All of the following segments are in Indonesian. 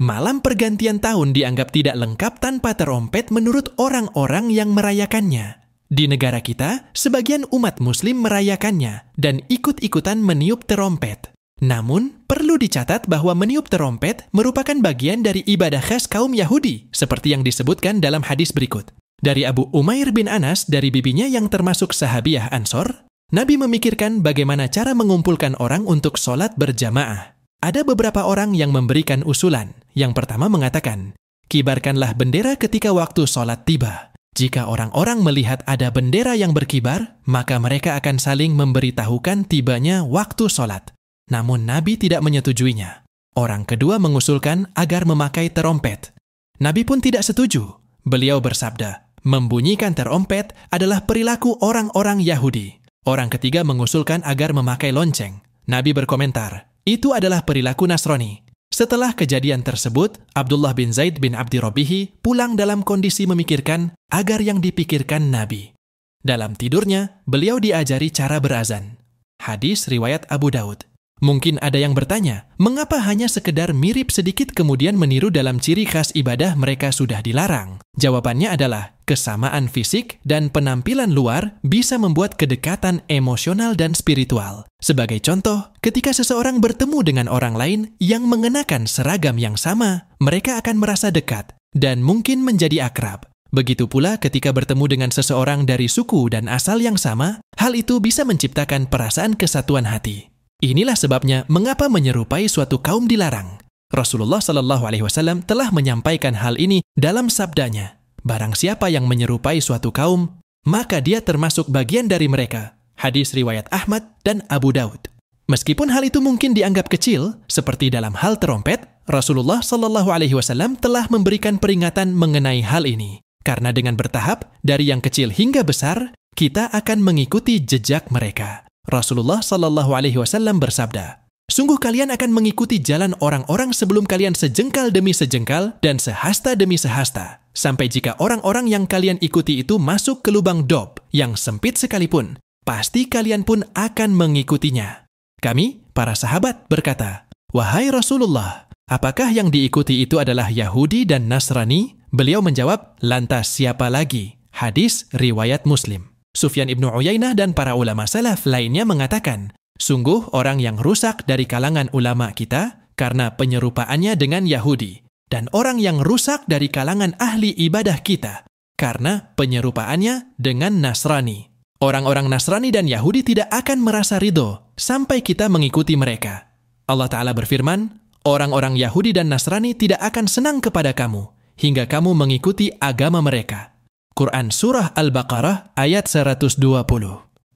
Malam pergantian tahun dianggap tidak lengkap tanpa terompet menurut orang-orang yang merayakannya. Di negara kita, sebagian umat muslim merayakannya dan ikut-ikutan meniup terompet. Namun, perlu dicatat bahwa meniup terompet merupakan bagian dari ibadah khas kaum Yahudi, seperti yang disebutkan dalam hadis berikut. Dari Abu Umair bin Anas, dari bibinya yang termasuk sahabiah Ansor, Nabi memikirkan bagaimana cara mengumpulkan orang untuk sholat berjamaah. Ada beberapa orang yang memberikan usulan. Yang pertama mengatakan, kibarkanlah bendera ketika waktu sholat tiba. Jika orang-orang melihat ada bendera yang berkibar, maka mereka akan saling memberitahukan tibanya waktu sholat. Namun Nabi tidak menyetujuinya. Orang kedua mengusulkan agar memakai terompet. Nabi pun tidak setuju. Beliau bersabda, membunyikan terompet adalah perilaku orang-orang Yahudi. Orang ketiga mengusulkan agar memakai lonceng. Nabi berkomentar, itu adalah perilaku Nasrani. Setelah kejadian tersebut, Abdullah bin Zaid bin Abdi Rabihi pulang dalam kondisi memikirkan agar yang dipikirkan Nabi. Dalam tidurnya, beliau diajari cara berazan. Hadis riwayat Abu Daud. Mungkin ada yang bertanya, mengapa hanya sekedar mirip sedikit kemudian meniru dalam ciri khas ibadah mereka sudah dilarang? Jawabannya adalah, kesamaan fisik dan penampilan luar bisa membuat kedekatan emosional dan spiritual. Sebagai contoh, ketika seseorang bertemu dengan orang lain yang mengenakan seragam yang sama, mereka akan merasa dekat dan mungkin menjadi akrab. Begitu pula ketika bertemu dengan seseorang dari suku dan asal yang sama, hal itu bisa menciptakan perasaan kesatuan hati. Inilah sebabnya mengapa menyerupai suatu kaum dilarang. Rasulullah SAW telah menyampaikan hal ini dalam sabdanya. Barang siapa yang menyerupai suatu kaum, maka dia termasuk bagian dari mereka. Hadis riwayat Ahmad dan Abu Daud. Meskipun hal itu mungkin dianggap kecil, seperti dalam hal terompet, Rasulullah SAW telah memberikan peringatan mengenai hal ini. Karena dengan bertahap, dari yang kecil hingga besar, kita akan mengikuti jejak mereka. Rasulullah SAW bersabda, sungguh kalian akan mengikuti jalan orang-orang sebelum kalian sejengkal demi sejengkal dan sehasta demi sehasta. Sampai jika orang-orang yang kalian ikuti itu masuk ke lubang dob yang sempit sekalipun, pasti kalian pun akan mengikutinya. Kami, para sahabat, berkata, wahai Rasulullah, apakah yang diikuti itu adalah Yahudi dan Nasrani? Beliau menjawab, lantas siapa lagi? Hadis riwayat Muslim. Sufyan ibnu Uyainah dan para ulama salaf lainnya mengatakan, sungguh orang yang rusak dari kalangan ulama kita karena penyerupaannya dengan Yahudi, dan orang yang rusak dari kalangan ahli ibadah kita karena penyerupaannya dengan Nasrani. Orang-orang Nasrani dan Yahudi tidak akan merasa ridho sampai kita mengikuti mereka. Allah Ta'ala berfirman, orang-orang Yahudi dan Nasrani tidak akan senang kepada kamu hingga kamu mengikuti agama mereka. Quran Surah Al-Baqarah ayat 120.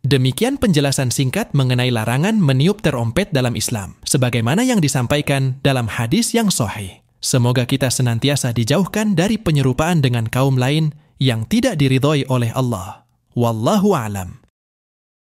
Demikian penjelasan singkat mengenai larangan meniup terompet dalam Islam, sebagaimana yang disampaikan dalam hadis yang sahih. Semoga kita senantiasa dijauhkan dari penyerupaan dengan kaum lain yang tidak diridhoi oleh Allah. Wallahu a'lam.